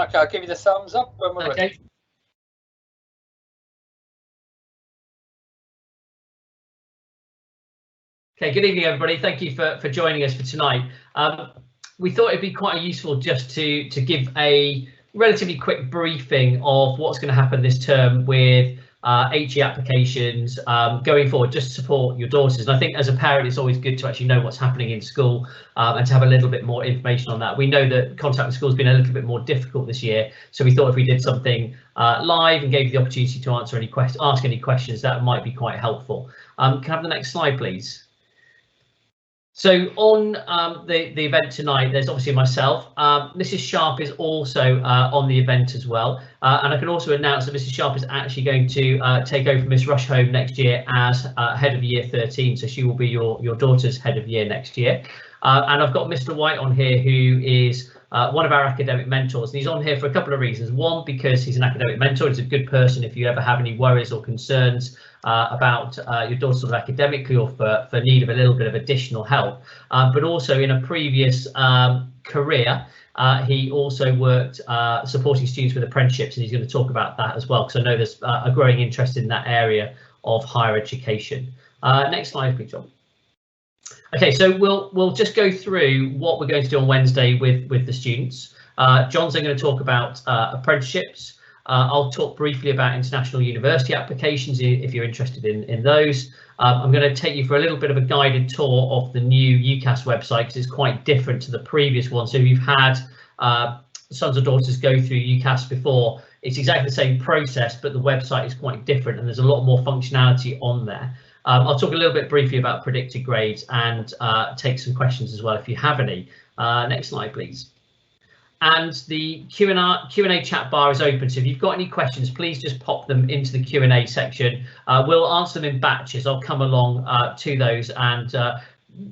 Okay, I'll give you the thumbs up when we're ready. Okay, good evening, everybody. Thank you for joining us for tonight. We thought it'd be quite useful just to give a relatively quick briefing of what's going to happen this term with HE applications going forward, just to support your daughters. And I think as a parent, it's always good to actually know what's happening in school and to have a little bit more information on that. We know that contact with school has been a little bit more difficult this year, so we thought if we did something live and gave you the opportunity to ask any questions, that might be quite helpful. Can I have the next slide, please? So on the event tonight, there's obviously myself. Mrs. Sharp is also on the event as well. And I can also announce that Mrs. Sharp is actually going to take over Miss Rushholme next year as head of year 13. So she will be your daughter's head of year next year. And I've got Mr. White on here, who is one of our academic mentors. And he's on here for a couple of reasons. One, because he's an academic mentor. He's a good person if you ever have any worries or concerns about your daughter sort of academically or for need of a little bit of additional help. But also in a previous career, he also worked supporting students with apprenticeships, and he's going to talk about that as well, because I know there's a growing interest in that area of higher education. Next slide, please, John. Okay, so we'll just go through what we're going to do on Wednesday with the students. John's then going to talk about apprenticeships. I'll talk briefly about international university applications if you're interested in those. I'm going to take you for a little bit of a guided tour of the new UCAS website, because it's quite different to the previous one. So if you've had sons or daughters go through UCAS before, it's exactly the same process, but the website is quite different and there's a lot more functionality on there. I'll talk a little bit briefly about predicted grades and take some questions as well if you have any. Next slide, please. And the Q&A chat bar is open, so if you've got any questions, please just pop them into the Q&A section. We'll answer them in batches. I'll come along to those, and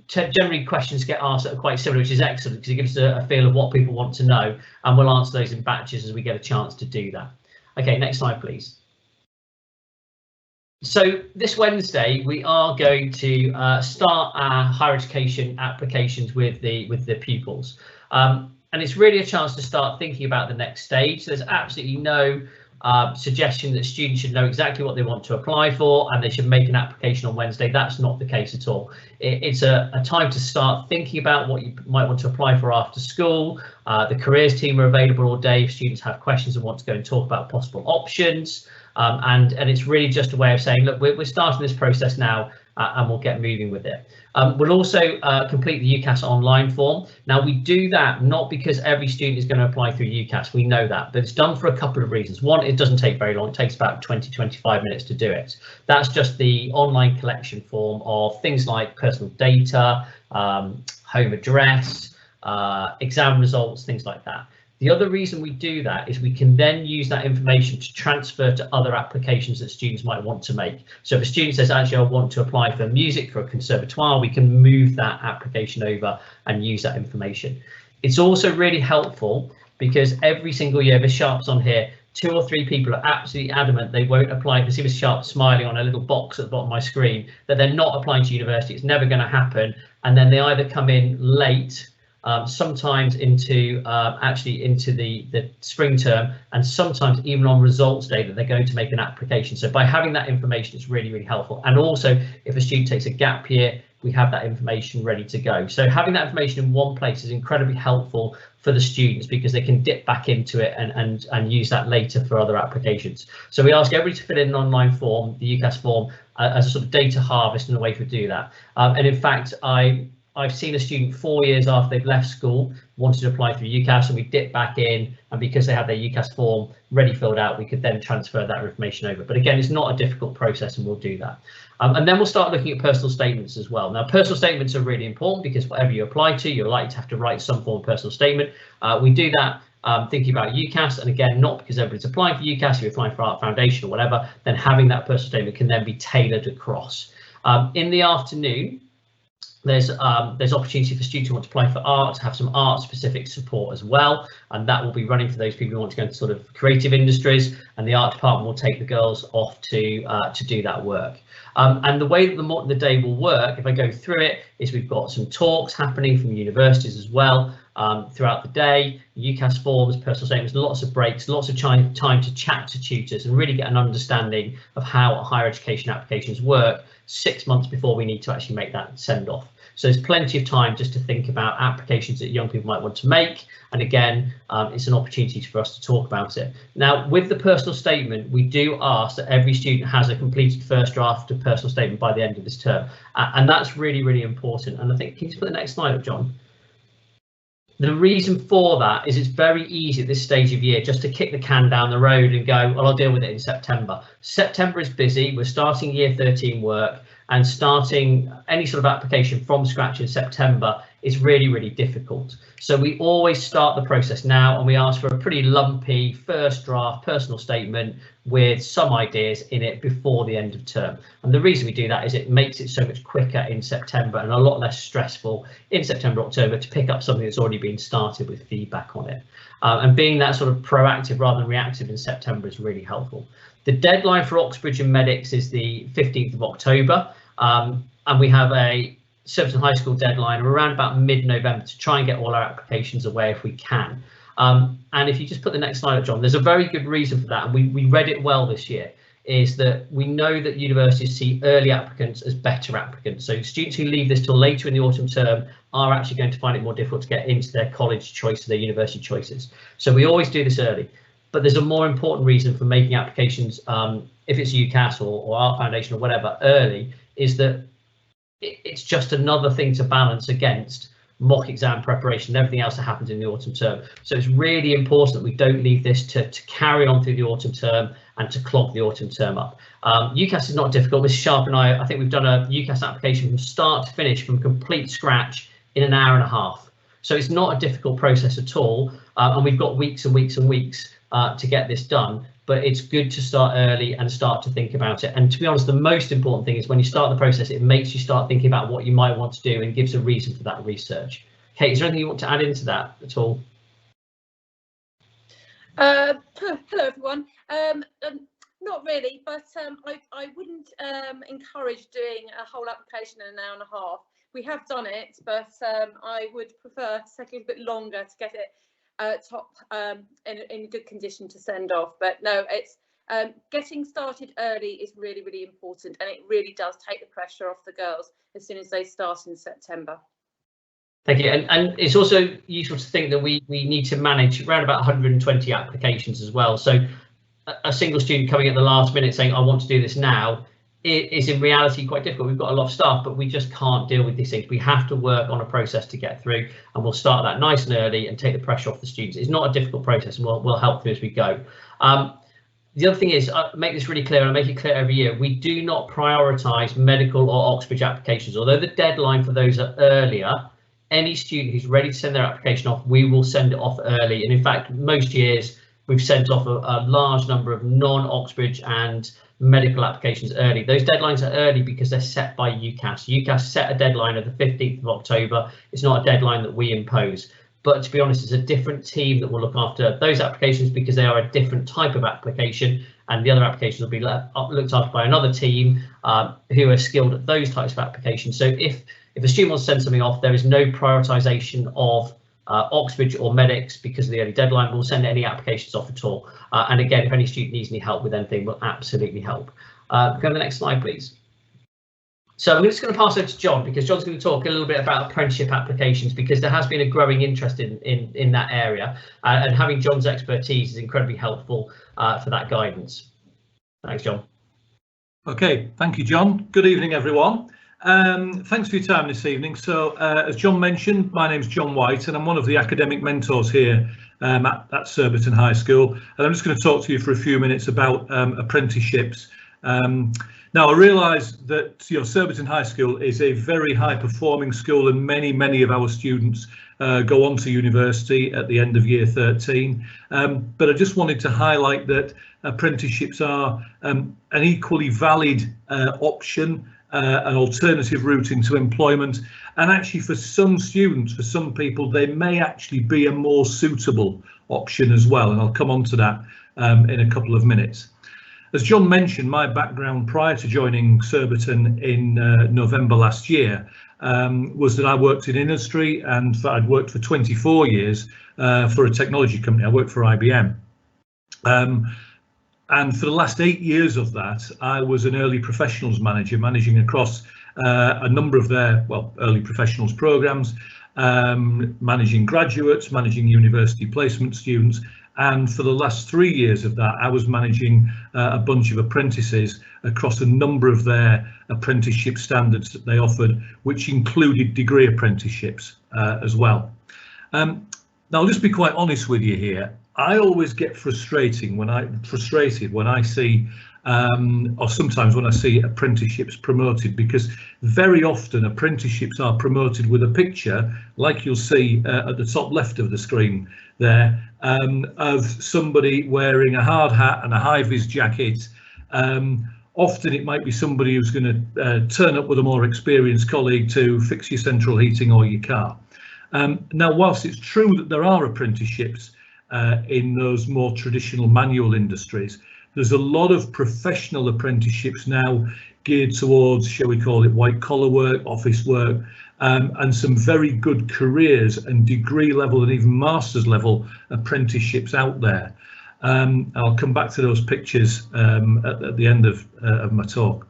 generally questions get asked that are quite similar, which is excellent because it gives us a feel of what people want to know, and we'll answer those in batches as we get a chance to do that. Okay, next slide, please. So this Wednesday we are going to start our higher education applications with the pupils. And it's really a chance to start thinking about the next stage. There's absolutely no suggestion that students should know exactly what they want to apply for and they should make an application on Wednesday. That's not the case at all. It's a time to start thinking about what you might want to apply for after school. The careers team are available all day if students have questions and want to go and talk about possible options. And it's really just a way of saying, look, we're starting this process now and we'll get moving with it. We'll also complete the UCAS online form. Now we do that not because every student is going to apply through UCAS, we know that, but it's done for a couple of reasons. One, it doesn't take very long, it takes about 20-25 minutes to do it. That's just the online collection form of things like personal data, home address, exam results, things like that. The other reason we do that is we can then use that information to transfer to other applications that students might want to make. So if a student says, actually, I want to apply for music for a conservatoire, we can move that application over and use that information. It's also really helpful because every single year, Miss Sharp's on here, 2 or 3 people are absolutely adamant they won't apply. You see Miss Sharp smiling on a little box at the bottom of my screen, that they're not applying to university. It's never going to happen. And then they either come in late, sometimes into into the spring term, and sometimes even on results day that they're going to make an application. So by having that information, it's really, really helpful. And also if a student takes a gap year, we have that information ready to go. So having that information in one place is incredibly helpful for the students because they can dip back into it and use that later for other applications. So we ask everybody to fill in an online form, the UCAS form, as a sort of data harvest and a way to do that. And in fact, I've seen a student 4 years after they've left school wanted to apply through UCAS, and we dip back in, and because they had their UCAS form ready filled out, we could then transfer that information over. But again, it's not a difficult process and we'll do that. And then we'll start looking at personal statements as well. Now, personal statements are really important because whatever you apply to, you're likely to have to write some form of personal statement. We do that thinking about UCAS, and again, not because everybody's applying for UCAS, if you're applying for Art Foundation or whatever, then having that personal statement can then be tailored across. In the afternoon, there's opportunity for students who want to apply for art to have some art specific support as well, and that will be running for those people who want to go into sort of creative industries, and the art department will take the girls off to do that work. And the way that the day will work, if I go through it, is we've got some talks happening from universities as well. throughout the day, UCAS forms, personal statements, lots of breaks, lots of time to chat to tutors and really get an understanding of how higher education applications work 6 months before we need to actually make that send off. So there's plenty of time just to think about applications that young people might want to make. And again, it's an opportunity for us to talk about it. Now, with the personal statement, we do ask that every student has a completed first draft of personal statement by the end of this term. And that's really, really important. And I think, can you put the next slide up, John? The reason for that is it's very easy at this stage of year just to kick the can down the road and go, well, I'll deal with it in September. September is busy. We're starting year 13 work, and starting any sort of application from scratch in September is really, really difficult. So we always start the process now, and we ask for a pretty lumpy first draft personal statement with some ideas in it before the end of term. And the reason we do that is it makes it so much quicker in September and a lot less stressful in September, October to pick up something that's already been started with feedback on it. And being that sort of proactive rather than reactive in September is really helpful. The deadline for Oxbridge and Medics is the 15th of October, and we have a Surbiton High School deadline around about mid-November to try and get all our applications away if we can. And if you just put the next slide up, John, there's a very good reason for that, and we read it well this year, is that we know that universities see early applicants as better applicants. So students who leave this till later in the autumn term are actually going to find it more difficult to get into their college choice, their university choices. So we always do this early. But there's a more important reason for making applications, if it's UCAS or our foundation or whatever, early, is that it's just another thing to balance against mock exam preparation and everything else that happens in the autumn term. So it's really important that we don't leave this to carry on through the autumn term and to clog the autumn term up. UCAS is not difficult. Mrs. Sharp and I think we've done a UCAS application from start to finish, from complete scratch, in an hour and a half. So it's not a difficult process at all, and we've got weeks and weeks and weeks to get this done. But it's good to start early and start to think about it. And to be honest, the most important thing is when you start the process, it makes you start thinking about what you might want to do and gives a reason for that research. Kate, is there anything you want to add into that at all? Hello, everyone. Not really, but I wouldn't encourage doing a whole application in an hour and a half. We have done it, but I would prefer to take a bit longer to get it in good condition to send off. But no, it's getting started early is really, really important, and it really does take the pressure off the girls as soon as they start in September. Thank you. And it's also useful to think that we need to manage around about 120 applications as well. So a single student coming at the last minute saying, I want to do this now, it is in reality quite difficult. We've got a lot of staff, but we just can't deal with these things. We have to work on a process to get through, and we'll start that nice and early and take the pressure off the students. It's not a difficult process, and we'll help through as we go. The other thing is, make this really clear, and I make it clear every year, we do not prioritise medical or Oxbridge applications. Although the deadline for those are earlier, any student who's ready to send their application off, we will send it off early. And in fact, most years we've sent off a large number of non-Oxbridge and medical applications early. Those deadlines are early because they're set by UCAS. UCAS set a deadline of the 15th of October. It's not a deadline that we impose. But to be honest, it's a different team that will look after those applications because they are a different type of application, and the other applications will be looked after by another team who are skilled at those types of applications. So if a student wants to send something off, there is no prioritisation of Oxbridge or Medics because of the early deadline. We'll send any applications off at all. And again, if any student needs any help with anything, we'll absolutely help. Go to the next slide, please. So I'm just going to pass over to John, because John's going to talk a little bit about apprenticeship applications, because there has been a growing interest in that area, and having John's expertise is incredibly helpful for that guidance. Thanks, John. Okay, thank you, John. Good evening, everyone. Thanks for your time this evening. So as John mentioned, my name's John White, and I'm one of the academic mentors here at Surbiton High School, and I'm just going to talk to you for a few minutes about apprenticeships. Now, I realise that Surbiton High School is a very high-performing school, and many of our students go on to university at the end of year 13. But I just wanted to highlight that apprenticeships are an equally valid option, an alternative route into employment, and actually for some students, for some people, they may actually be a more suitable option as well, and I'll come on to that in a couple of minutes. As John mentioned, my background prior to joining Surbiton in November last year was that I worked in industry, and I'd worked for 24 years for a technology company. I worked for IBM. And for the last 8 years of that, I was an early professionals manager, managing across a number of their, early professionals programs, managing graduates, managing university placement students. And for the last 3 years of that, I was managing a bunch of apprentices across a number of their apprenticeship standards that they offered, which included degree apprenticeships as well. Now, I'll just be quite honest with you here. I always get frustrated when I see, or sometimes when I see apprenticeships promoted, because very often apprenticeships are promoted with a picture, like you'll see at the top left of the screen there, of somebody wearing a hard hat and a high-vis jacket. Often it might be somebody who's going to turn up with a more experienced colleague to fix your central heating or your car. Now, whilst it's true that there are apprenticeships in those more traditional manual industries, there's a lot of professional apprenticeships now geared towards, shall we call it, white collar work, office work, and some very good careers and degree level and even master's level apprenticeships out there. I'll come back to those pictures at the end of my talk.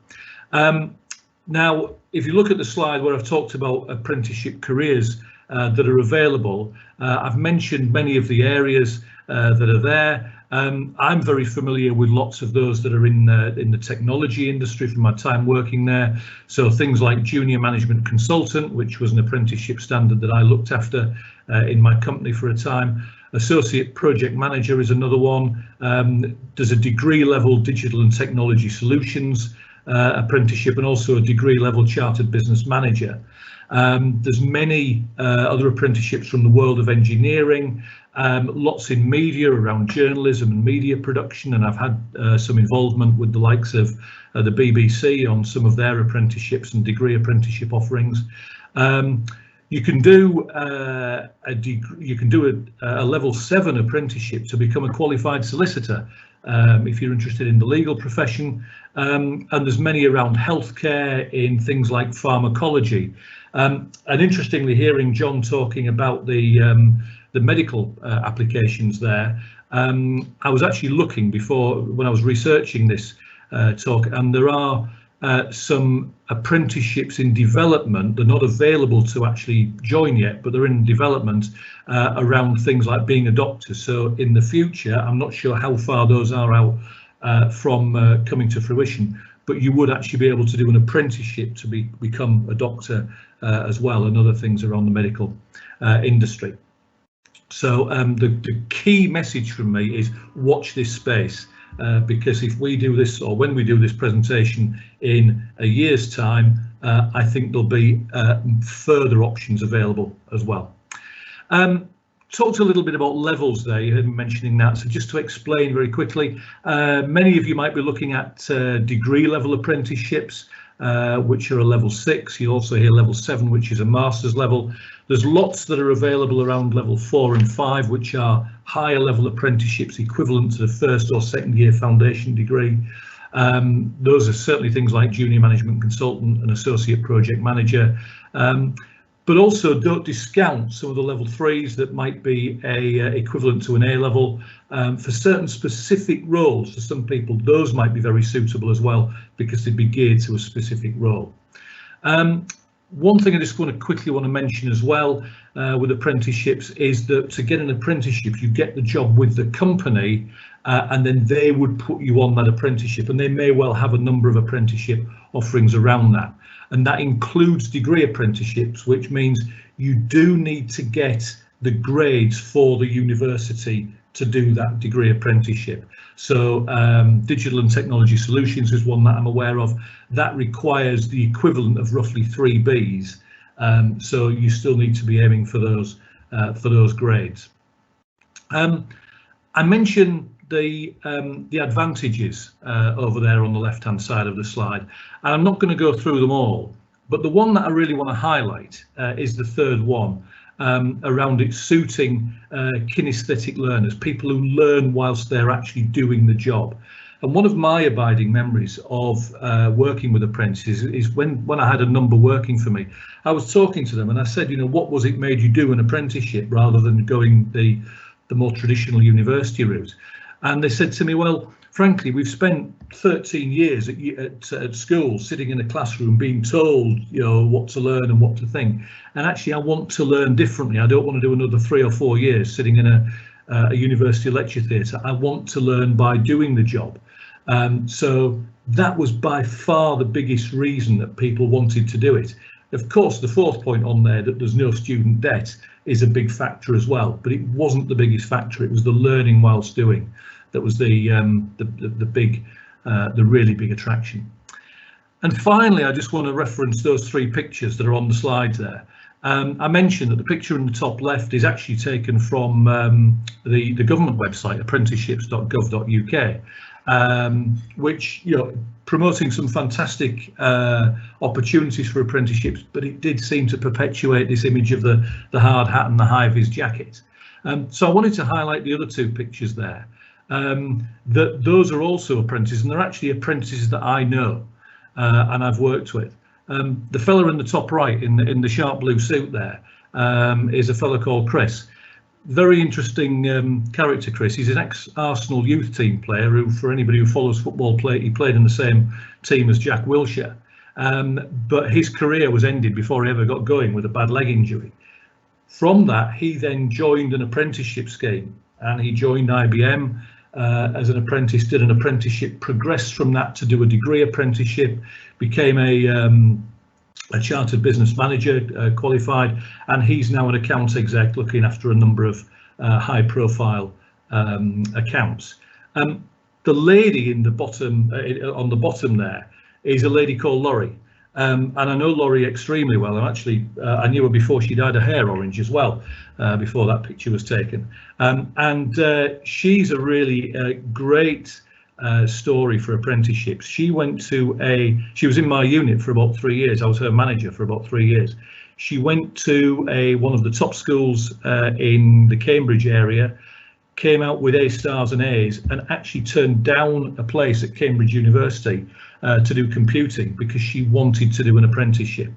Now, if you look at the slide where I've talked about apprenticeship careers that are available, I've mentioned many of the areas that are there. I'm very familiar with lots of those that are in the technology industry from my time working there. So things like junior management consultant, which was an apprenticeship standard that I looked after in my company for a time. Associate project manager is another one. There's a degree level digital and technology solutions apprenticeship, and also a degree level chartered business manager. There's many other apprenticeships from the world of engineering, lots in media around journalism and media production, and I've had some involvement with the likes of the BBC on some of their apprenticeships and degree apprenticeship offerings. You can do a level 7 apprenticeship to become a qualified solicitor if you're interested in the legal profession, and there's many around healthcare in things like pharmacology. And interestingly, hearing John talking about the medical applications there, I was actually looking before when I was researching this talk, and there are some apprenticeships in development. They're not available to actually join yet, but they're in development around things like being a doctor. So in the future, I'm not sure how far those are out from coming to fruition, but you would actually be able to do an apprenticeship to become a doctor as well, and other things around the medical industry. So the key message from me is watch this space, because if we do this, or when we do this presentation in a year's time, I think there'll be further options available as well. Talked a little bit about levels there, you heard me mentioning that. So just to explain very quickly, many of you might be looking at degree level apprenticeships, which are a level 6. You also hear level 7, which is a master's level. There's lots that are available around level 4 and 5, which are higher level apprenticeships equivalent to the first or second year foundation degree. Those are certainly things like junior management consultant and associate project manager. But also don't discount some of the level 3s that might be equivalent to an A level. For certain specific roles, for some people, those might be very suitable as well, because they'd be geared to a specific role. One thing I just quickly want to mention as well with apprenticeships is that to get an apprenticeship, you get the job with the company, and then they would put you on that apprenticeship, and they may well have a number of apprenticeship offerings around that. And that includes degree apprenticeships, which means you do need to get the grades for the university to do that degree apprenticeship. So digital and technology solutions is one that I'm aware of. That requires the equivalent of roughly 3 Bs. So you still need to be aiming for those grades. I mentioned the advantages over there on the left hand side of the slide, and I'm not going to go through them all, but the one that I really want to highlight is the third one, around it suiting kinesthetic learners, people who learn whilst they're actually doing the job. And one of my abiding memories of working with apprentices is when I had a number working for me. I was talking to them and I said, what was it made you do an apprenticeship rather than going the more traditional university route? And they said to me, well, frankly, we've spent 13 years at school sitting in a classroom being told, what to learn and what to think. And actually, I want to learn differently. I don't want to do another 3 or 4 years sitting in a university lecture theatre. I want to learn by doing the job. So that was by far the biggest reason that people wanted to do it. Of course, the fourth point on there, that there's no student debt, is a big factor as well, but it wasn't the biggest factor. It was the learning whilst doing that was the really big attraction. And finally, I just want to reference those 3 pictures that are on the slide there. I mentioned that the picture in the top left is actually taken from the government website, apprenticeships.gov.uk. Which, promoting some fantastic opportunities for apprenticeships, but it did seem to perpetuate this image of the hard hat and the high-vis jacket. So I wanted to highlight the other 2 pictures there. That those are also apprentices, and they're actually apprentices that I know and I've worked with. The fella in the top right in the sharp blue suit there is a fella called Chris. Very interesting character, Chris. He's an ex-Arsenal youth team player who, for anybody who follows football, he played in the same team as Jack Wilshere. But his career was ended before he ever got going with a bad leg injury. From that, he then joined an apprenticeship scheme, and he joined IBM as an apprentice, did an apprenticeship, progressed from that to do a degree apprenticeship, became a chartered business manager, qualified, and he's now an account exec looking after a number of high profile accounts. The lady in the bottom, on the bottom there, is a lady called Laurie. And I know Laurie extremely well. And actually, I knew her before she dyed her hair orange as well, before that picture was taken. And she's a really great story for apprenticeships. She was in my unit for about 3 years. I was her manager for about 3 years. She went to one of the top schools in the Cambridge area, came out with A stars and A's, and actually turned down a place at Cambridge University to do computing because she wanted to do an apprenticeship.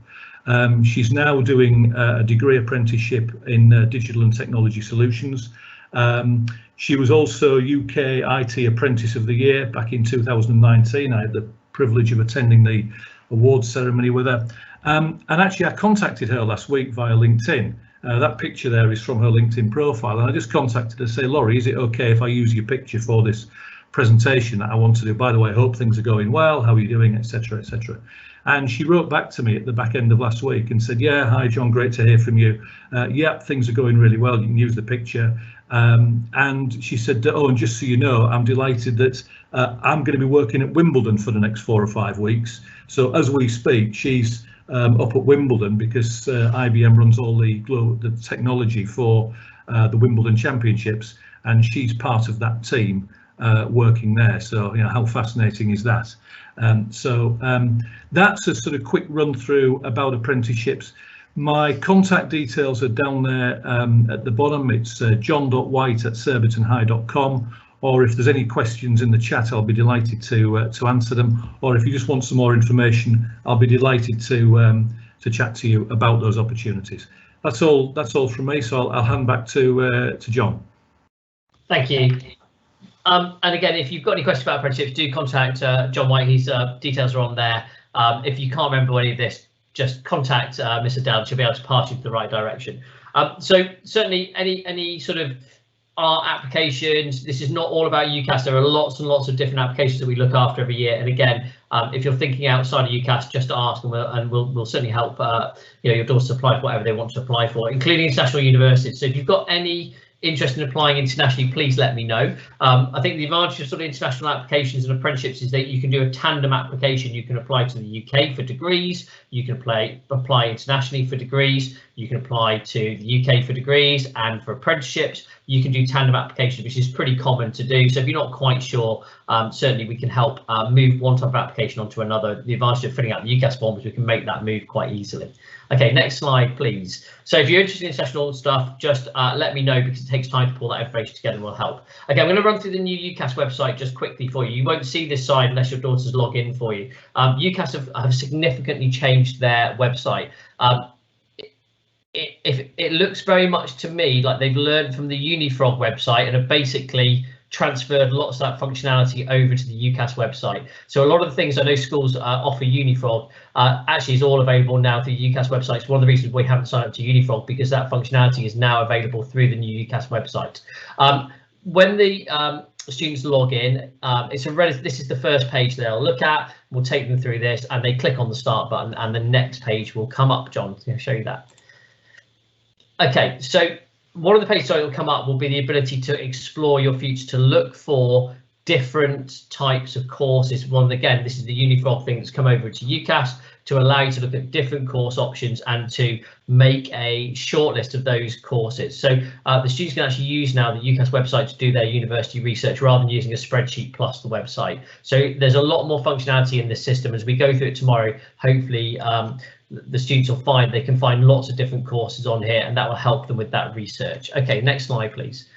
She's now doing a degree apprenticeship in digital and technology solutions. She was also UK IT Apprentice of the Year back in 2019. I had the privilege of attending the awards ceremony with her. And actually, I contacted her last week via LinkedIn. That picture there is from her LinkedIn profile. And I just contacted her to say, Laurie, is it OK if I use your picture for this presentation that I want to do? By the way, I hope things are going well. How are you doing, etc., etc. And she wrote back to me at the back end of last week and said, yeah, hi, John, great to hear from you. Yeah, things are going really well. You can use the picture. And she said, oh, and just so you know, I'm delighted that I'm going to be working at Wimbledon for the next 4 or 5 weeks. So as we speak, she's up at Wimbledon because IBM runs all the technology for the Wimbledon Championships, and she's part of that team working there. So, how fascinating is that? That's a sort of quick run through about apprenticeships. My contact details are down there at the bottom. It's john.white@surbitonhigh.com, or if there's any questions in the chat, I'll be delighted to answer them. Or if you just want some more information, I'll be delighted to chat to you about those opportunities. That's all from me. So I'll hand back to John. Thank you. And again, if you've got any questions about apprenticeships, do contact John White. His details are on there. If you can't remember any of this, just contact Miss Adele. She'll be able to pass you to the right direction. So certainly any sort of our applications, this is not all about UCAS. There are lots and lots of different applications that we look after every year. And again, if you're thinking outside of UCAS, just ask, and we'll certainly help your daughters apply for whatever they want to apply for, including international universities. So if you've got any interest in applying internationally, please let me know. I think the advantage of sort of international applications and apprenticeships is that you can do a tandem application. You can apply to the UK for degrees, you can apply internationally for degrees, You can apply to the UK for degrees and for apprenticeships. You can do tandem applications, which is pretty common to do. So if you're not quite sure, certainly we can help move one type of application onto another. The advantage of filling out the UCAS form is we can make that move quite easily. Okay, next slide, please. So if you're interested in sessional stuff, just let me know, because it takes time to pull that information together and will help. Okay, I'm going to run through the new UCAS website just quickly for you. You won't see this side unless your daughters log in for you. UCAS have significantly changed their website. It looks very much to me like they've learned from the Unifrog website and have basically transferred lots of that functionality over to the UCAS website. So a lot of the things I know schools offer Unifrog actually is all available now through the UCAS website. It's one of the reasons we haven't signed up to Unifrog, because that functionality is now available through the new UCAS website. When the students log in, this is the first page they'll look at. We'll take them through this, and they click on the start button, and the next page will come up. John, can I show you that? Okay, so one of the pages that will come up will be the ability to explore your future, to look for different types of courses. Again, this is the Unifrog thing that's come over to UCAS to allow you to look at different course options and to make a short list of those courses. So the students can actually use now the UCAS website to do their university research rather than using a spreadsheet plus the website. So there's a lot more functionality in this system. As we go through it tomorrow, hopefully the students will find they can find lots of different courses on here, and that will help them with that research. Okay, next slide, please.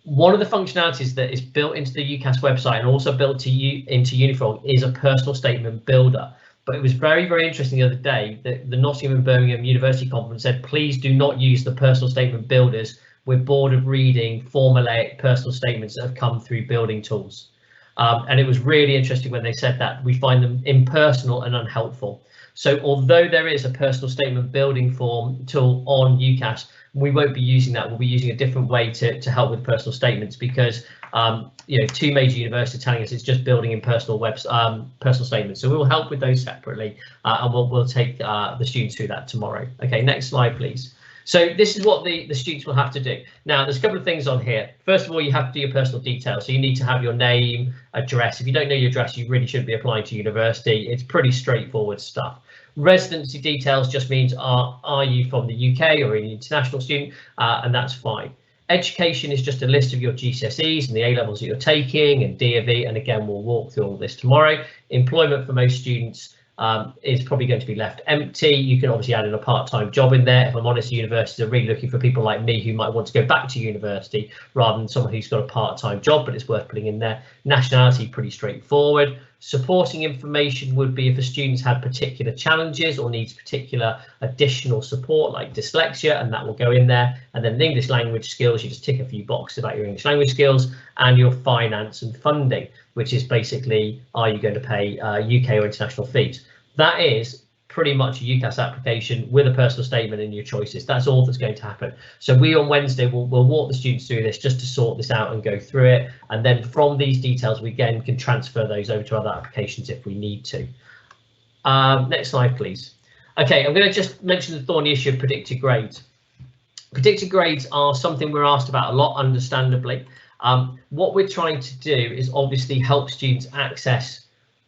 One of the functionalities that is built into the UCAS website and also built into Unifrog is a personal statement builder. But it was very, very interesting the other day that the Nottingham and Birmingham University Conference said, please do not use the personal statement builders. We're bored of reading formulaic personal statements that have come through building tools. And it was really interesting when they said that. We find them impersonal and unhelpful. So although there is a personal statement building form tool on UCAS, we won't be using that. We'll be using a different way to help with personal statements, because two major universities telling us it's just building in personal statements. So we will help with those separately, and we'll take the students through that tomorrow. Okay, next slide, please. So this is what the students will have to do. Now, there's a couple of things on here. First of all, you have to do your personal details. So you need to have your name, address. If you don't know your address, you really shouldn't be applying to university. It's pretty straightforward stuff. Residency details just means are you from the UK or an international student, and that's fine. Education is just a list of your GCSEs and the A levels that you're taking, and DAV, and again we'll walk through all this tomorrow. Employment for most students is probably going to be left empty. You can obviously add in a part-time job in there. If I'm honest, universities are really looking for people like me who might want to go back to university rather than someone who's got a part-time job, but it's worth putting in there. Nationality, pretty straightforward. Supporting information would be if a student's had particular challenges or needs particular additional support, like dyslexia, and that will go in there. And then the English language skills, you just tick a few boxes about your English language skills, and your finance and funding, which is basically, are you going to pay UK or international fees? That is pretty much a UCAS application with a personal statement and your choices. That's all that's going to happen. So we on Wednesday will walk the students through this just to sort this out and go through it. And then from these details, we again can transfer those over to other applications if we need to. Next slide, please. Okay, I'm going to just mention the thorny issue of predicted grades. Predicted grades are something we're asked about a lot, understandably. What we're trying to do is obviously help students access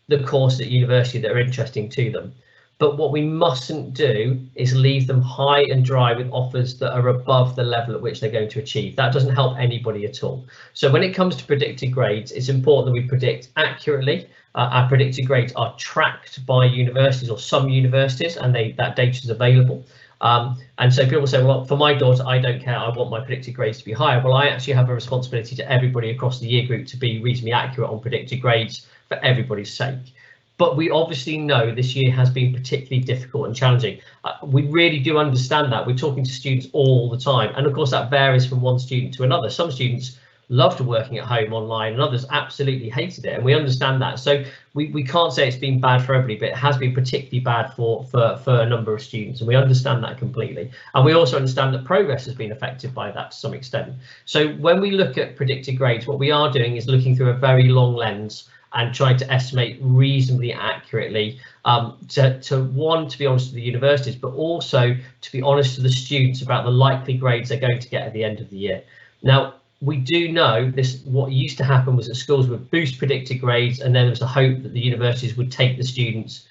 the course at university that are interesting to them. But what we mustn't do is leave them high and dry with offers that are above the level at which they're going to achieve. That doesn't help anybody at all. So when it comes to predicted grades, it's important that we predict accurately. Our predicted grades are tracked by universities, or some universities, and that data is available. And so people say, well, for my daughter, I don't care. I want my predicted grades to be higher. Well, I actually have a responsibility to everybody across the year group to be reasonably accurate on predicted grades for everybody's sake. But we obviously know this year has been particularly difficult and challenging. We really do understand that. We're talking to students all the time. And of course, that varies from one student to another. Some students loved working at home online and others absolutely hated it. And we understand that. So we can't say it's been bad for everybody, but it has been particularly bad for a number of students. And we understand that completely. And we also understand that progress has been affected by that to some extent. So when we look at predicted grades, what we are doing is looking through a very long lens and trying to estimate reasonably accurately to be honest with the universities, but also to be honest to the students about the likely grades they're going to get at the end of the year. Now, we do know this. What used to happen was that schools would boost predicted grades, and then there was a hope that the universities would take the students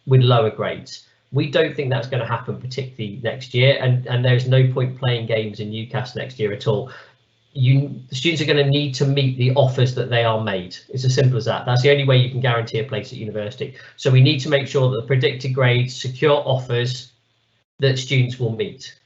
with lower grades. We don't think that's going to happen particularly next year, and there's no point playing games in UCAS next year at all. The students are going to need to meet the offers that they are made. It's as simple as that. That's the only way you can guarantee a place at university. So we need to make sure that the predicted grades secure offers that students will meet.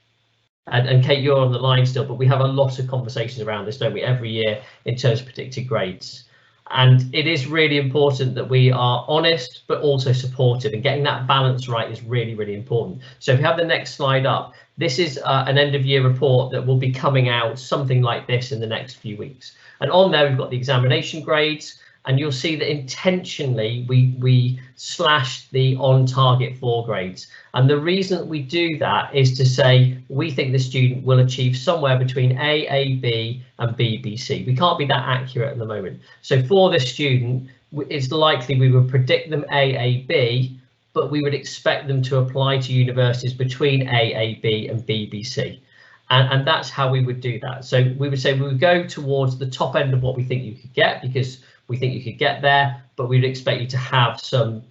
And Kate, you're on the line still, but we have a lot of conversations around this, don't we, every year in terms of predicted grades. And it is really important that we are honest, but also supportive, and getting that balance right is really, really important. So if we have the next slide up, this is an end of year report that will be coming out something like this in the next few weeks. And on there, we've got the examination grades, and you'll see that intentionally we slashed the on target 4 grades. And the reason that we do that is to say we think the student will achieve somewhere between A, B and B, C. We can't be that accurate at the moment. So for this student, it's likely we would predict them A, B, but we would expect them to apply to universities between A, B and B, C. And that's how we would do that. So we would say we would go towards the top end of what we think you could get, because we think you could get there, but we'd expect you to have some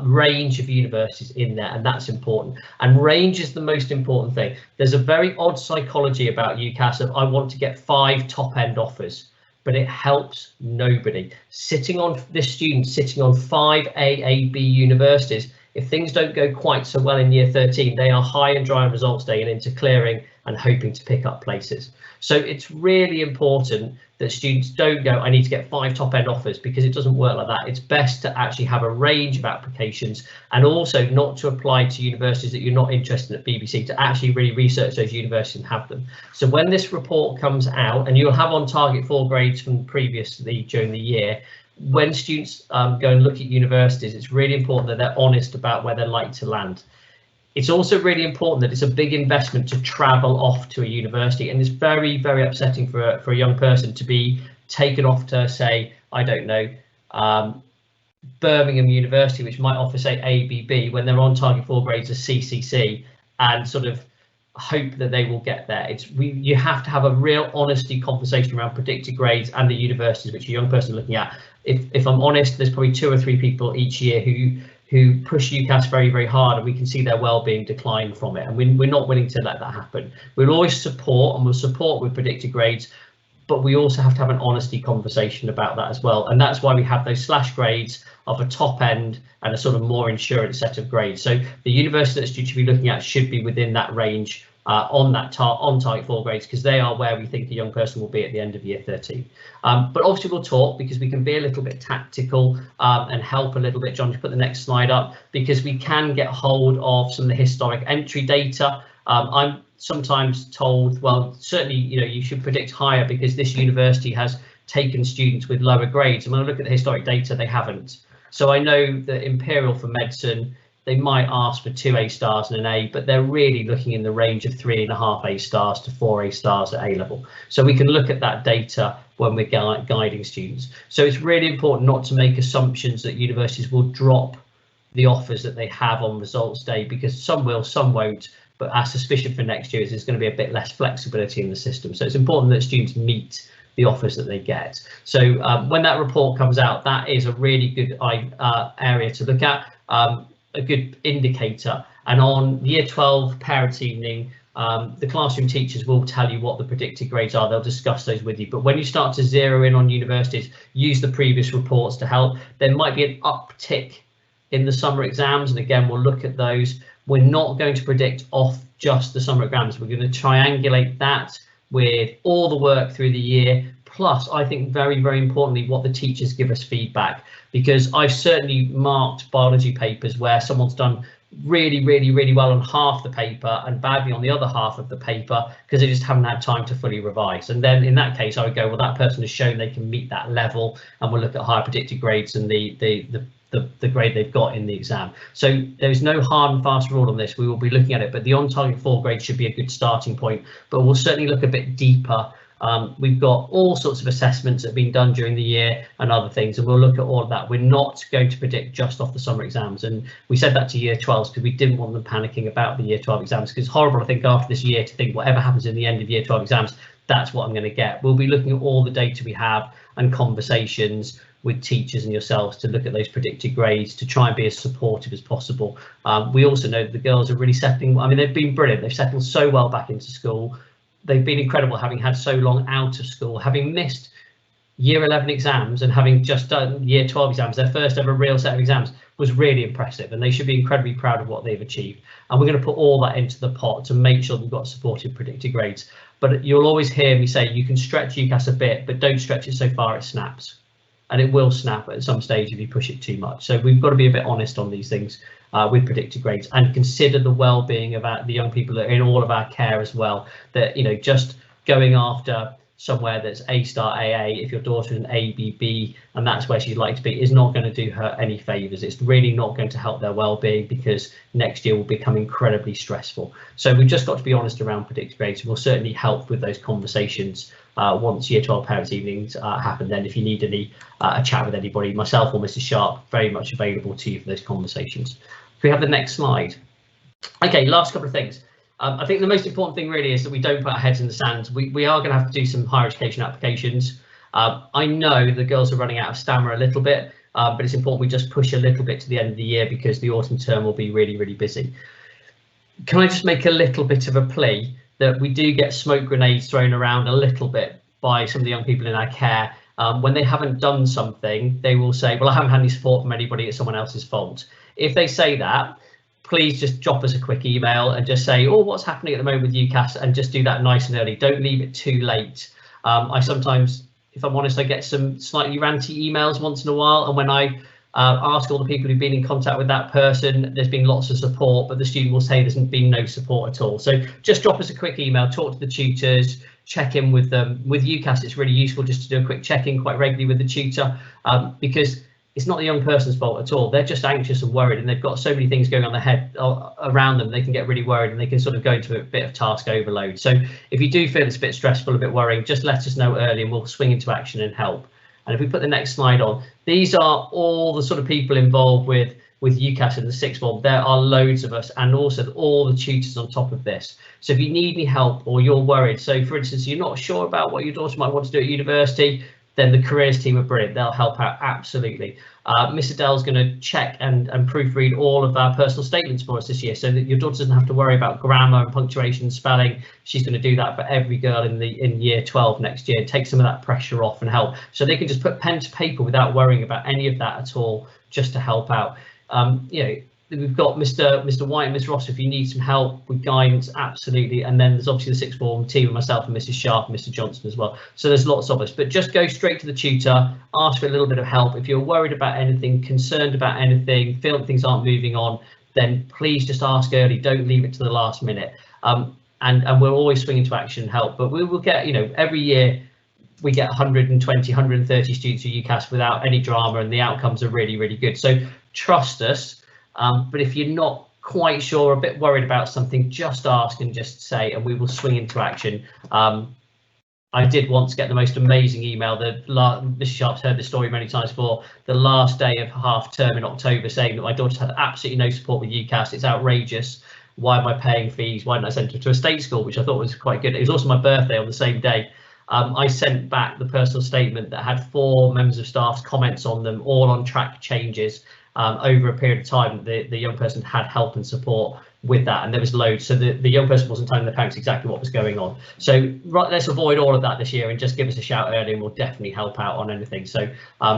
range of universities in there, and that's important. And range is the most important thing. There's a very odd psychology about UCAS of I want to get 5 top-end offers, but it helps nobody. This student sitting on 5 A, B universities, if things don't go quite so well in year 13, they are high and dry on results day and into clearing and hoping to pick up places. So it's really important that students don't go, I need to get 5 top end offers, because it doesn't work like that. It's best to actually have a range of applications, and also not to apply to universities that you're not interested in at BBC, to actually really research those universities and have them. So when this report comes out, and you'll have on target 4 grades from previously during the year, when students go and look at universities, it's really important that they're honest about where they're likely to land. It's also really important that it's a big investment to travel off to a university, and it's very, very upsetting for a young person to be taken off to, say, I don't know, Birmingham University, which might offer, say, ABB, when they're on target 4 grades of CCC, and sort of hope that they will get there. You have to have a real honesty conversation around predicted grades and the universities which a young person is looking at. If I'm honest, there's probably 2 or 3 people each year who push UCAS very, very hard, and we can see their well-being decline from it, and we're not willing to let that happen. We'll always support, and we'll support with predicted grades, but we also have to have an honesty conversation about that as well, and that's why we have those slash grades of a top end and a sort of more insurance set of grades. So the university that students should be looking at should be within that range on target 4 grades, because they are where we think a young person will be at the end of year 13. But obviously we'll talk, because we can be a little bit tactical and help a little bit. John, to put the next slide up, because we can get hold of some of the historic entry data. I'm sometimes told, well, certainly, you should predict higher because this university has taken students with lower grades. And when I look at the historic data, they haven't. So I know that Imperial for medicine, they might ask for 2 A stars and an A, but they're really looking in the range of 3.5 A stars to 4 A stars at A level. So we can look at that data when we're guiding students. So it's really important not to make assumptions that universities will drop the offers that they have on results day, because some will, some won't. But our suspicion for next year is there's going to be a bit less flexibility in the system. So it's important that students meet the offers that they get. So when that report comes out, that is a really good area to look at. A good indicator. And on year 12 parents evening, the classroom teachers will tell you what the predicted grades are. They'll discuss those with you. But when you start to zero in on universities, use the previous reports to help. There might be an uptick in the summer exams, and again we'll look at those. We're not going to predict off just the summer exams. We're going to triangulate that with all the work through the year, plus I think very, very importantly what the teachers give us feedback, because I've certainly marked biology papers where someone's done really, really, really well on half the paper and badly on the other half of the paper because they just haven't had time to fully revise. And then in that case I would go, well, that person has shown they can meet that level, and we'll look at higher predicted grades and the grade they've got in the exam. So there's no hard and fast rule on this. We will be looking at it, but the on target 4 grade should be a good starting point, but we'll certainly look a bit deeper. We've got all sorts of assessments that have been done during the year and other things, and we'll look at all of that. We're not going to predict just off the summer exams, and we said that to year 12s because we didn't want them panicking about the year 12 exams, because it's horrible, I think, after this year to think whatever happens in the end of year 12 exams, that's what I'm going to get. We'll be looking at all the data we have and conversations with teachers and yourselves to look at those predicted grades, to try and be as supportive as possible. We also know that the girls are really settling. I mean, they've been brilliant. They've settled so well back into school. They've been incredible, having had so long out of school, having missed year 11 exams and having just done year 12 exams. Their first ever real set of exams was really impressive, and they should be incredibly proud of what they've achieved. And we're going to put all that into the pot to make sure we've got supportive predicted grades. But you'll always hear me say you can stretch UCAS a bit, but don't stretch it so far it snaps. And it will snap at some stage if you push it too much. So we've got to be a bit honest on these things with predicted grades, and consider the well-being of the young people that are in all of our care as well. That, you know, just going after somewhere that's A star AA, if your daughter is an ABB and that's where she'd like to be, is not going to do her any favours. It's really not going to help their well-being, because next year will become incredibly stressful. So we've just got to be honest around predicted grades. We'll certainly help with those conversations once year 12 parents evenings happen. Then if you need any a chat with anybody, myself or Mrs. Sharp, very much available to you for those conversations. Can we have the next slide? Okay, last couple of things. I think the most important thing really is that we don't put our heads in the sand. We are going to have to do some higher education applications. I know the girls are running out of stamina a little bit, but it's important we just push a little bit to the end of the year, because the autumn term will be really, really busy. Can I just make a little bit of a plea that we do get smoke grenades thrown around a little bit by some of the young people in our care. When they haven't done something, they will say, well, I haven't had any support from anybody, it's someone else's fault. If they say that, please just drop us a quick email and just say, oh, what's happening at the moment with UCAS, and just do that nice and early. Don't leave it too late. I sometimes, if I'm honest, I get some slightly ranty emails once in a while, and when I ask all the people who've been in contact with that person, there's been lots of support, but the student will say there's been no support at all. So just drop us a quick email, talk to the tutors, check in with them. With UCAS, it's really useful just to do a quick check-in quite regularly with the tutor, because it's not the young person's fault at all. They're just anxious and worried, and they've got so many things going on their head around them. They can get really worried, and they can sort of go into a bit of task overload. So if you do feel it's a bit stressful, a bit worrying, just let us know early and we'll swing into action and help. And if we put the next slide on, these are all the sort of people involved with UCAS in the sixth form. There are loads of us, and also all the tutors on top of this. So if you need any help or you're worried, so for instance, you're not sure about what your daughter might want to do at university, then the careers team are brilliant. They'll help out absolutely. Miss Adele's going to check and proofread all of our personal statements for us this year, so that your daughter doesn't have to worry about grammar and punctuation and spelling. She's going to do that for every girl in year 12 next year. Take some of that pressure off and help, so they can just put pen to paper without worrying about any of that at all, just to help out. You know, we've got Mr. White and Miss Ross if you need some help with guidance, absolutely. And then there's obviously the sixth form team and myself and Mrs. Sharp and Mr. Johnson as well. So there's lots of us, but just go straight to the tutor, ask for a little bit of help. If you're worried about anything, concerned about anything, feel that things aren't moving on, then please just ask early. Don't leave it to the last minute. And we'll always swing into action and help. But we will get, you know, every year we get 120, 130 students at UCAS without any drama, and the outcomes are really, really good. So trust us. But if you're not quite sure, a bit worried about something, just ask and just say, and we will swing into action. I did once get the most amazing email. Mrs. Sharp's heard this story many times before. The last day of half term in October, saying that my daughter's had absolutely no support with UCAS. It's outrageous. Why am I paying fees? Why didn't I send her to a state school, which I thought was quite good. It was also my birthday on the same day. I sent back the personal statement that had 4 members of staff's comments on them, all on track changes. Over a period of time, the young person had help and support with that, and there was loads. So the young person wasn't telling the parents exactly what was going on. So right, let's avoid all of that this year and just give us a shout early, and we'll definitely help out on anything. So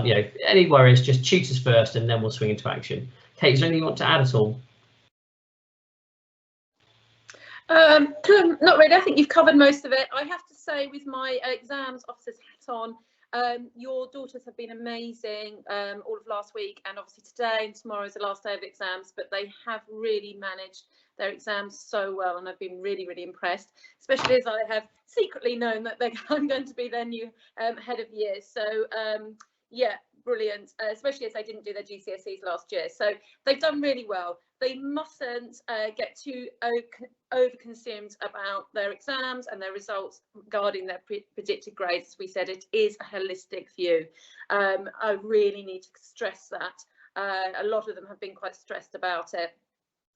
you know, any worries, just tutors first, and then we'll swing into action. Kate, is there anything you want to add at all? Not really. I think you've covered most of it. I have to say, with my exams officer's hat on, your daughters have been amazing all of last week, and obviously today and tomorrow is the last day of exams, but they have really managed their exams so well, and I've been really, really impressed, especially as I have secretly known that I'm going to be their new head of year. So yeah, brilliant, especially as they didn't do their GCSEs last year. So they've done really well. They mustn't get too overconsumed about their exams and their results regarding their predicted grades. As we said, it is a holistic view. I really need to stress that. A lot of them have been quite stressed about it.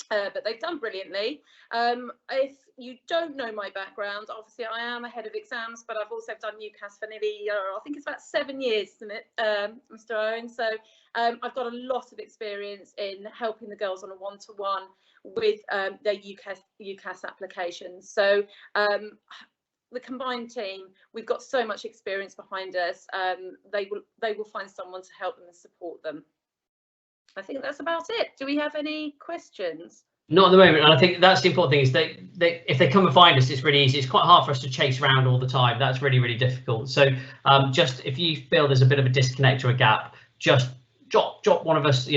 But they've done brilliantly. If you don't know my background, obviously I am a head of exams, but I've also done UCAS for nearly, I think it's about 7 years, isn't it, Mr. Owen? So I've got a lot of experience in helping the girls on a one-to-one with their UCAS applications. So the combined team, we've got so much experience behind us. They will find someone to help them and support them. I think that's about it. Do we have any questions? Not at the moment, and I think that's the important thing, is if they come and find us, it's really easy. It's quite hard for us to chase around all the time. That's really, really difficult. So just if you feel there's a bit of a disconnect or a gap, just drop one of us,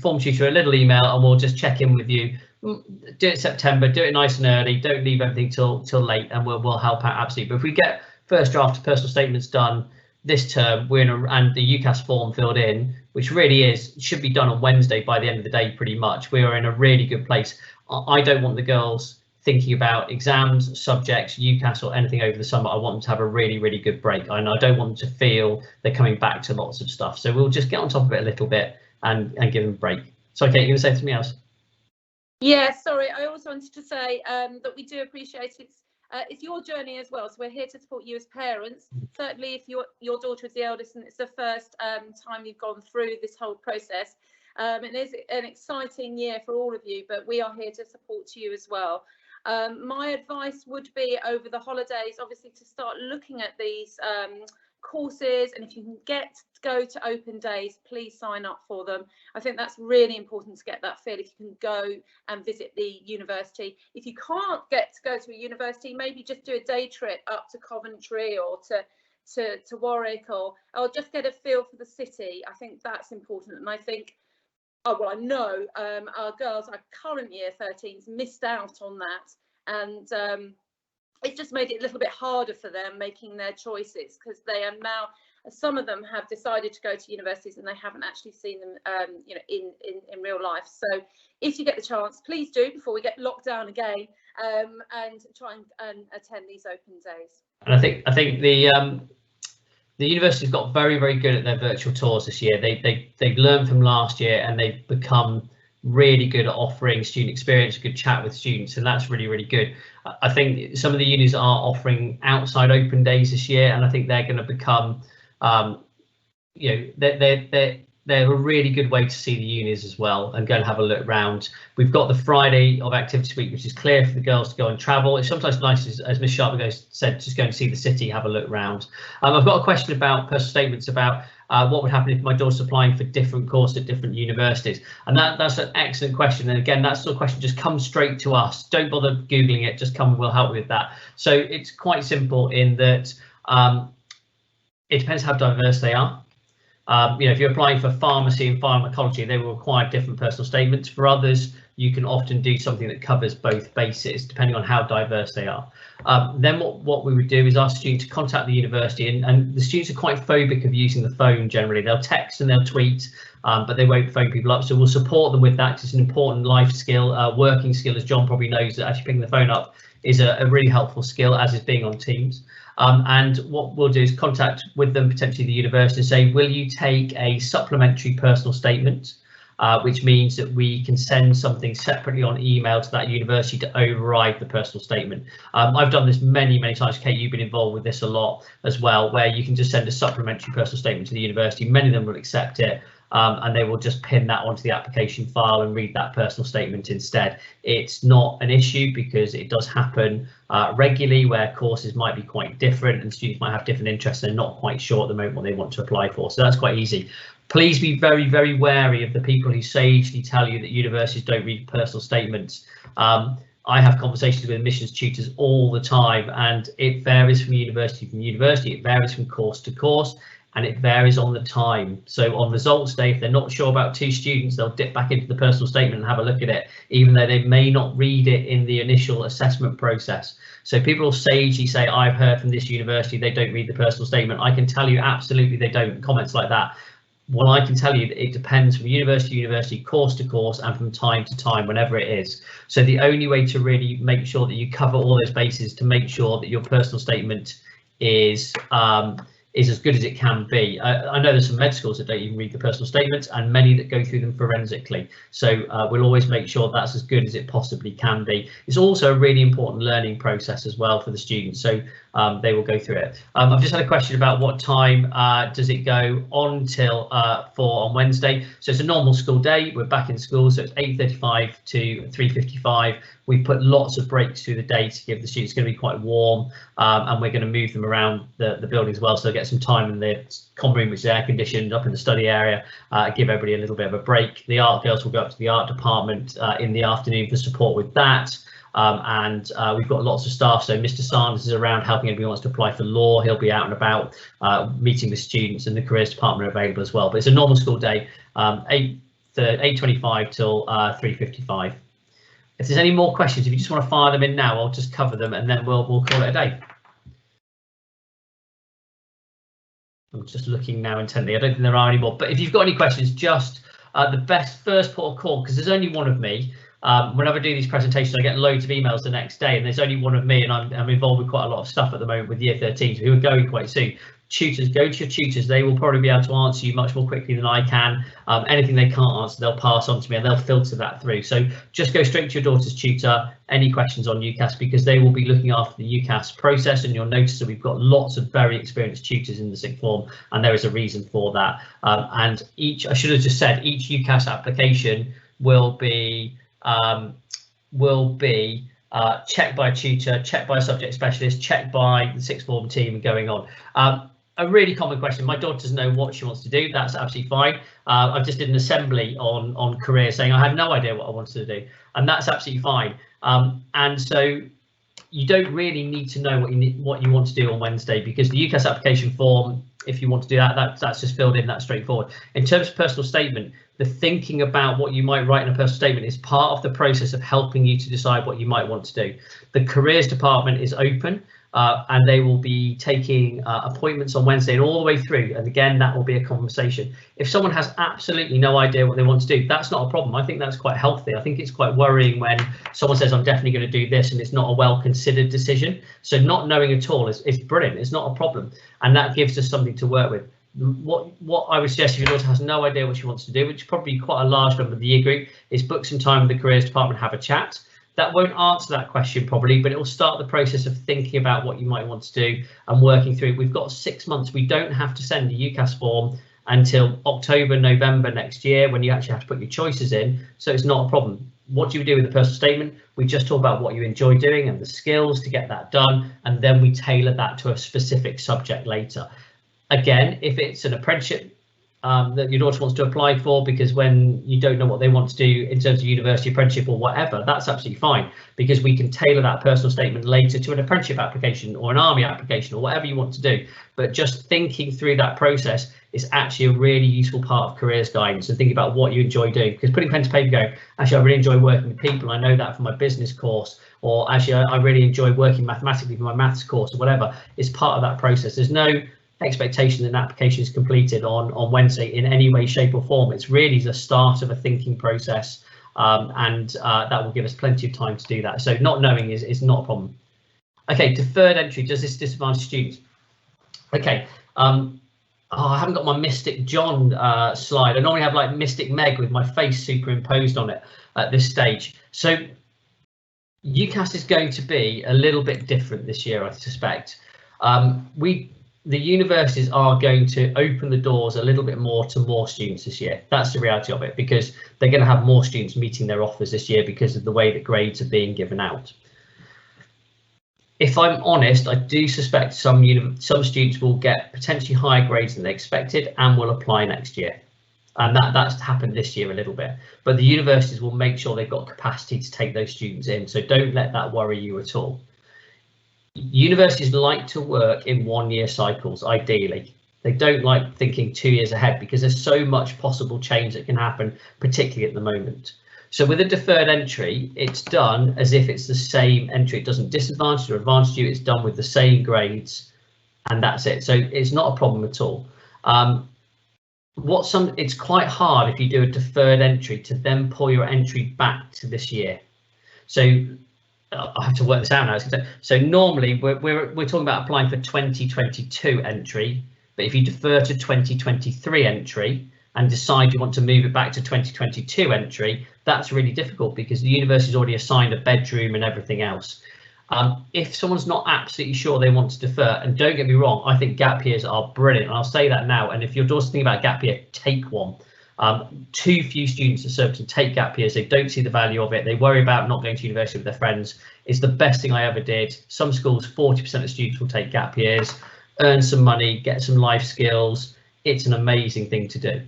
form tutor, a little email, and we'll just check in with you. Do it September, do it nice and early, don't leave everything till late, and we'll help out absolutely. But if we get first draft personal statements done this term, and the UCAS form filled in, which really should be done on Wednesday by the end of the day, pretty much. We are in a really good place. I don't want the girls thinking about exams, subjects, UCAS or anything over the summer. I want them to have a really, really good break. And I don't want them to feel they're coming back to lots of stuff. So we'll just get on top of it a little bit and give them a break. So, okay, you're going to say something else? Yeah, sorry. I also wanted to say that we do appreciate it's your journey as well, so we're here to support you as parents. Certainly if your daughter is the eldest and it's the first time you've gone through this whole process, it is an exciting year for all of you, but we are here to support you as well. My advice would be over the holidays, obviously, to start looking at these courses, and if you can go to open days, please sign up for them. I think that's really important to get that feel, if you can go and visit the university. If you can't get to go to a university, maybe just do a day trip up to Coventry or to Warwick, or just get a feel for the city. I think that's important. And I think, I know our girls, our current year 13s, missed out on that, and it just made it a little bit harder for them making their choices, because they are now, some of them have decided to go to universities and they haven't actually seen them in real life. So if you get the chance, please do, before we get locked down again, and try and attend these open days. And I think the university's got very, very good at their virtual tours this year. They've learned from last year, and they've become really good at offering student experience, a good chat with students, and that's really, really good. I think some of the unis are offering outside open days this year, and I think they're going to become, they're a really good way to see the unis as well and go and have a look round. We've got the Friday of Activity Week, which is clear for the girls to go and travel. It's sometimes nice, as Ms. Sharp said, just go and see the city, have a look round. I've got a question about personal statements about what would happen if my daughter's applying for different courses at different universities, and that's an excellent question. And again, that sort of question just comes straight to us. Don't bother googling it, just come and we'll help with that. So it's quite simple in that it depends how diverse they are. If you're applying for pharmacy and pharmacology, they will require different personal statements. For others, you can often do something that covers both bases, depending on how diverse they are. Then what we would do is ask students to contact the university, and the students are quite phobic of using the phone generally. They'll text and they'll tweet, but they won't phone people up. So we'll support them with that, because it's an important life skill, working skill, as John probably knows, that actually picking the phone up is a really helpful skill, as is being on Teams. And what we'll do is contact with them, potentially the university, and say, will you take a supplementary personal statement, which means that we can send something separately on email to that university to override the personal statement. I've done this many, many times. Kate, you've been involved with this a lot as well, where you can just send a supplementary personal statement to the university. Many of them will accept it. And they will just pin that onto the application file and read that personal statement instead. It's not an issue, because it does happen regularly, where courses might be quite different and students might have different interests and they're not quite sure at the moment what they want to apply for. So that's quite easy. Please be very, very wary of the people who sagely tell you that universities don't read personal statements. I have conversations with admissions tutors all the time, and it varies from university to university. It varies from course to course, and it varies on the time. So on results day, if they're not sure about 2 students, they'll dip back into the personal statement and have a look at it, even though they may not read it in the initial assessment process. So people will sagely say, I've heard from this university, they don't read the personal statement. I can tell you absolutely they don't. Comments like that. Well, I can tell you that it depends from university to university, course to course, and from time to time, whenever it is. So the only way to really make sure that you cover all those bases, to make sure that your personal statement is is as good as it can be. I know there's some med schools that don't even read the personal statements, and many that go through them forensically. So we'll always make sure that's as good as it possibly can be. It's also a really important learning process as well for the students, so they will go through it. I've just had a question about what time does it go on till 4 on Wednesday. So it's a normal school day. We're back in school, so it's 8:35 to 3:55. We've put lots of breaks through the day to give the students. It's going to be quite warm, and we're going to move them around the building as well, so they'll get some time in the common room, which is air conditioned, up in the study area, give everybody a little bit of a break. The art girls will go up to the art department in the afternoon for support with that. We've got lots of staff, so Mr. Sanders is around helping anybody who wants to apply for law. He'll be out and about meeting with students, and the careers department are available as well. But it's a normal school day, 8:25 till 3:55. If there's any more questions, if you just want to fire them in now, I'll just cover them and then we'll call it a day. I'm just looking now intently. I don't think there are any more, but if you've got any questions, just the best first port of call, because there's only one of me. Whenever I do these presentations, I get loads of emails the next day, and there's only one of me, and I'm involved with quite a lot of stuff at the moment with Year 13s who are going quite soon. Tutors, go to your tutors. They will probably be able to answer you much more quickly than I can. Anything they can't answer, they'll pass on to me, and they'll filter that through. So just go straight to your daughter's tutor. Any questions on UCAS, because they will be looking after the UCAS process, and you'll notice that we've got lots of very experienced tutors in the sixth form, and there is a reason for that. And each, I should have just said, each UCAS application will be checked by a tutor, checked by a subject specialist, checked by the sixth form team, and going on. A really common question. My daughter doesn't know what she wants to do. That's absolutely fine. I just did an assembly on career saying I had no idea what I wanted to do, and that's absolutely fine. And so you don't really need to know what you want to do on Wednesday, because the UCAS application form, if you want to do that's just filled in, that's straightforward. In terms of personal statement, the thinking about what you might write in a personal statement is part of the process of helping you to decide what you might want to do. The careers department is open, and they will be taking appointments on Wednesday and all the way through. And again, that will be a conversation. If someone has absolutely no idea what they want to do, that's not a problem. I think that's quite healthy. I think it's quite worrying when someone says, I'm definitely going to do this, and it's not a well-considered decision. So not knowing at all is brilliant. It's not a problem. And that gives us something to work with. What I would suggest, if your daughter has no idea what she wants to do, which is probably quite a large number of the year group, is book some time with the careers department, have a chat. That won't answer that question probably, but it will start the process of thinking about what you might want to do and working through. We've got 6 months. We don't have to send a UCAS form until October, November next year, when you actually have to put your choices in. So it's not a problem. What do you do with the personal statement? We just talk about what you enjoy doing and the skills to get that done, and then we tailor that to a specific subject later. Again, if it's an apprenticeship that your daughter wants to apply for, because when you don't know what they want to do in terms of university apprenticeship or whatever, that's absolutely fine, because we can tailor that personal statement later to an apprenticeship application or an army application or whatever you want to do. But just thinking through that process is actually a really useful part of careers guidance, and thinking about what you enjoy doing, because putting pen to paper going, actually I really enjoy working with people, I know that from my business course, or actually I really enjoy working mathematically for my maths course or whatever, is part of that process. There's no expectation that an application is completed on Wednesday in any way, shape or form. It's really the start of a thinking process, and that will give us plenty of time to do that. So not knowing is not a problem. Okay, deferred entry, does this disadvantage students? Okay, I haven't got my Mystic John slide. I normally have like Mystic Meg with my face superimposed on it at this stage. So UCAS is going to be a little bit different this year, I suspect. The universities are going to open the doors a little bit more to more students this year. That's the reality of it, because they're going to have more students meeting their offers this year because of the way that grades are being given out. If I'm honest, I do suspect some students will get potentially higher grades than they expected and will apply next year. And that's happened this year a little bit. But the universities will make sure they've got capacity to take those students in. So don't let that worry you at all. Universities like to work in 1 year cycles, ideally. They don't like thinking 2 years ahead, because there's so much possible change that can happen, particularly at the moment. So with a deferred entry, it's done as if it's the same entry. It doesn't disadvantage or advantage you. It's done with the same grades, and that's it. So it's not a problem at all. It's quite hard if you do a deferred entry to then pull your entry back to this year. So I have to work this out now. So normally we're talking about applying for 2022 entry But if you defer to 2023 entry and decide you want to move it back to 2022 entry, that's really difficult because the university's already assigned a bedroom and everything else. If someone's not absolutely sure they want to defer, and don't get me wrong, I think gap years are brilliant, and I'll say that now. And if your daughter's thinking about gap year, take one. Too few students at Surbiton take gap years. They don't see the value of it. They worry about not going to university with their friends. It's the best thing I ever did. Some schools, 40% of students will take gap years, earn some money, get some life skills. It's an amazing thing to do.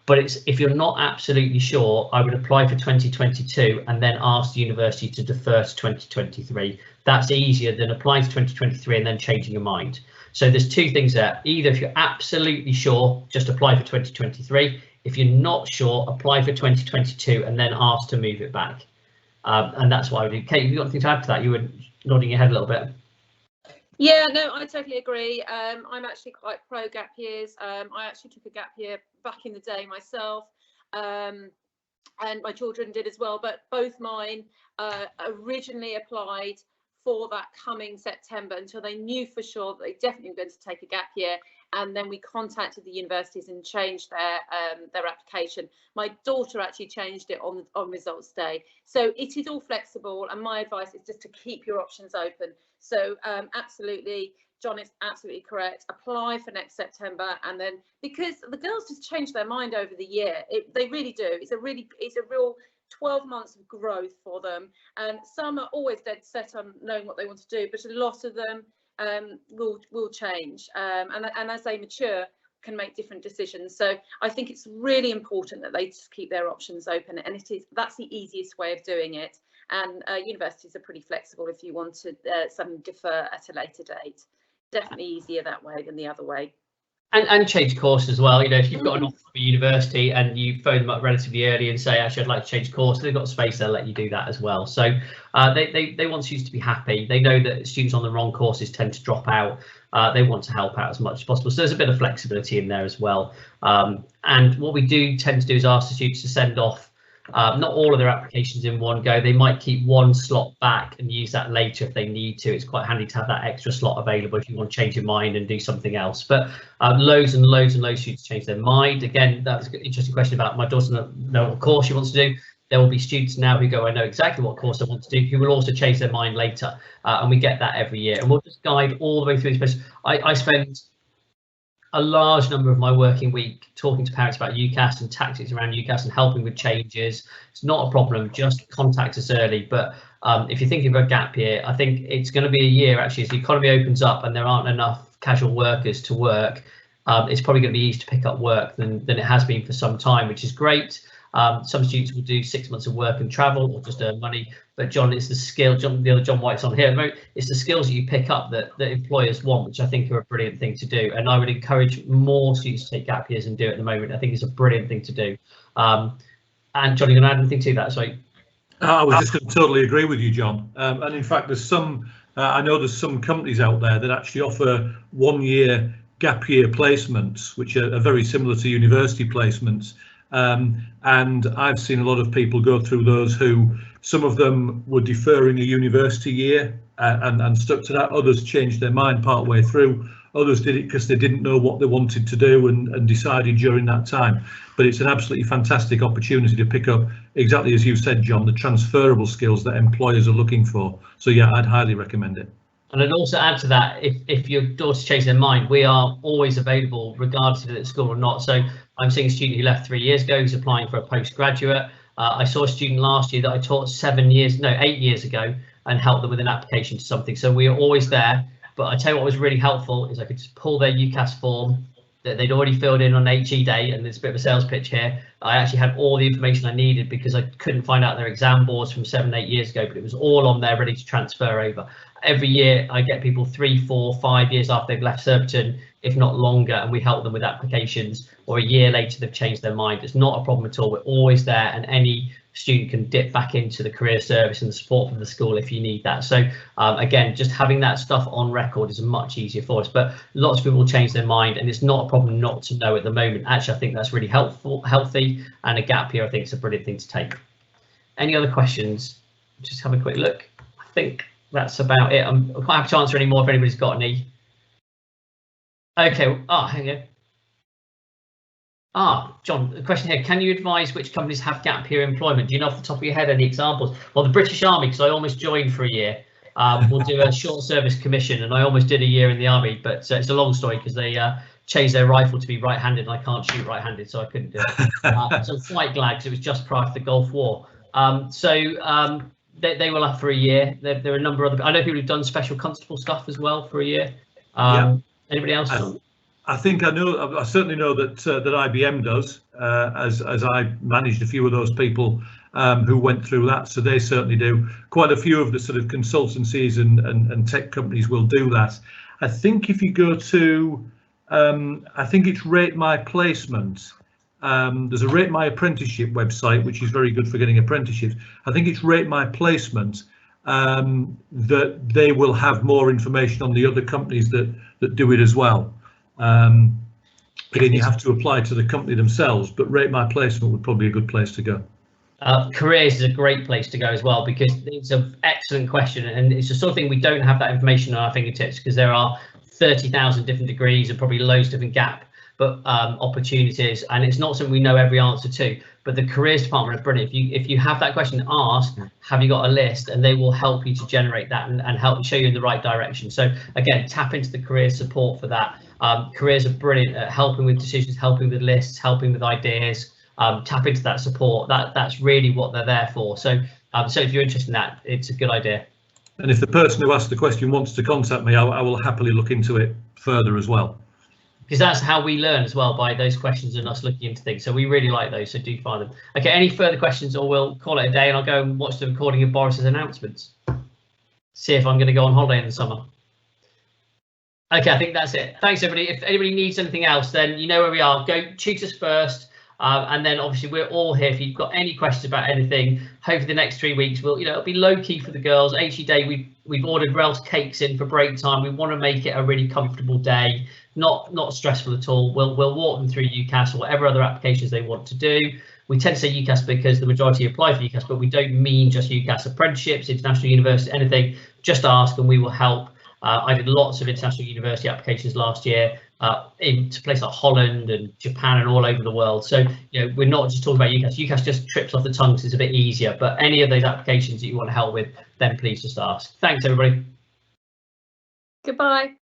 But if you're not absolutely sure, I would apply for 2022 and then ask the university to defer to 2023. That's easier than applying to 2023 and then changing your mind. So there's two things there. Either if you're absolutely sure, just apply for 2023. If you're not sure, apply for 2022 and then ask to move it back. And that's what I would do. Kate, have you got anything to add to that? You were nodding your head a little bit. Yeah, no, I totally agree. I'm actually quite pro gap years. I actually took a gap year back in the day myself, and my children did as well. But both mine originally applied for that coming September until they knew for sure that they definitely were going to take a gap year. And then we contacted the universities and changed their application. My daughter actually changed it on results day. So it is all flexible, and my advice is just to keep your options open. So absolutely, John is absolutely correct. Apply for next September, and then because the girls just change their mind over the year, they really do. It's a real 12 months of growth for them, and some are always dead set on knowing what they want to do, but a lot of them will change, and as they mature can make different decisions. So I think it's really important that they just keep their options open, and that's the easiest way of doing it. And universities are pretty flexible if you want to defer at a later date. Definitely easier that way than the other way. And change course as well. You know, if you've got an offer from a university and you phone them up relatively early and say, actually, I'd like to change course, they've got space, they'll let you do that as well. So they want students to be happy. They know that students on the wrong courses tend to drop out. They want to help out as much as possible. So there's a bit of flexibility in there as well. And what we do tend to do is ask the students to send off not all of their applications in one go. They might keep one slot back and use that later if they need to. It's quite handy to have that extra slot available if you want to change your mind and do something else. But loads and loads of students change their mind. Again, that was an interesting question about my daughter know what course she wants to do. There will be students now who go, I know exactly what course I want to do, who will also change their mind later. And we get that every year. And we'll just guide all the way through this process. I spend a large number of my working week talking to parents about UCAS and tactics around UCAS and helping with changes. It's not a problem, just contact us early. But if you're thinking of a gap year, I think it's going to be a year actually as the economy opens up and there aren't enough casual workers to work. It's probably going to be easier to pick up work than it has been for some time, which is great. Some students will do 6 months of work and travel or just earn money. But John, it's the skill, the other John White's on here, it's the skills that you pick up that employers want, which I think are a brilliant thing to do. And I would encourage more students to take gap years and do it at the moment. I think it's a brilliant thing to do. And John, you going to add anything to that? Sorry. I was just going to totally agree with you, John. And in fact, there's some, I know there's some companies out there that actually offer 1 year gap year placements, which are very similar to university placements. And I've seen a lot of people go through those who, some of them were deferring a university year and stuck to that. Others changed their mind part way through. Others did it because they didn't know what they wanted to do and decided during that time. But it's an absolutely fantastic opportunity to pick up, exactly as you said, John, the transferable skills that employers are looking for. So yeah, I'd highly recommend it. And I'd also add to that, if your daughter's changed their mind, we are always available regardless if it's at school or not. So I'm seeing a student who left 3 years ago who's applying for a postgraduate. I saw a student last year that I taught 8 years ago and helped them with an application to something. So we are always there. But I tell you what was really helpful is I could just pull their UCAS form that they'd already filled in on HE day, and there's a bit of a sales pitch here. I actually had all the information I needed because I couldn't find out their exam boards from 7-8 years ago, but it was all on there ready to transfer over. Every year I get people 3, 4, 5 years after they've left Surbiton, if not longer, and we help them with applications, or a year later they've changed their mind. It's not a problem at all. We're always there, and any student can dip back into the career service and the support from the school if you need that. So again, just having that stuff on record is much easier for us, but lots of people will change their mind, and it's not a problem not to know at the moment. Actually, I think that's really healthy, and a gap year I think is a brilliant thing to take. Any other questions? Just have a quick look. I think that's about it. I'm quite happy to answer any more if anybody's got any. Okay. Oh, hang on. John, the question here, can you advise which companies have gap year employment? Do you know off the top of your head any examples? Well, the British Army, because I almost joined for a year, will do a short service commission, and I almost did a year in the Army, but it's a long story because they changed their rifle to be right-handed, and I can't shoot right-handed, so I couldn't do it. So I'm quite glad, because it was just prior to the Gulf War. They will have for a year. There are a number of other, I know people who've done special constable stuff as well for a year. Anybody else? I think I know. I certainly know that that IBM does, as I managed a few of those people who went through that. So they certainly do. Quite a few of the sort of consultancies and tech companies will do that. I think if you go to, I think it's Rate My Placement. There's a Rate My Apprenticeship website, which is very good for getting apprenticeships. I think it's Rate My Placement. That they will have more information on the other companies that do it as well. Again, you have to apply to the company themselves, but Rate My Placement would probably be a good place to go. Careers is a great place to go as well, because it's an excellent question, and it's the sort of thing we don't have that information on our fingertips, because there are 30,000 different degrees and probably loads of different gap opportunities, and it's not something we know every answer to. But the careers department are brilliant. If you have that question asked, have you got a list, and they will help you to generate that and help show you in the right direction. So again, tap into the career support for that. Careers are brilliant at helping with decisions, helping with lists, helping with ideas. Tap into that support. That's really what they're there for. So if you're interested in that, it's a good idea. And if the person who asked the question wants to contact me, I will happily look into it further as well. Because that's how we learn as well, by those questions and us looking into things. So we really like those, so do find them. Okay, any further questions, or we'll call it a day, and I'll go and watch the recording of Boris's announcements. See if I'm going to go on holiday in the summer. Okay, I think that's it. Thanks, everybody. If anybody needs anything else, then you know where we are. Go tutors first, and then obviously we're all here if you've got any questions about anything. Hopefully the next 3 weeks will, it'll be low key for the girls. HE Day, we've ordered Rel's cakes in for break time. We want to make it a really comfortable day. Not stressful at all. We'll walk them through UCAS or whatever other applications they want to do. We tend to say UCAS because the majority apply for UCAS, but we don't mean just UCAS apprenticeships, international university, anything. Just ask and we will help. I did lots of international university applications last year into places like Holland and Japan and all over the world. So we're not just talking about UCAS. UCAS just trips off the tongue, so it's a bit easier. But any of those applications that you want to help with, then please just ask. Thanks, everybody. Goodbye.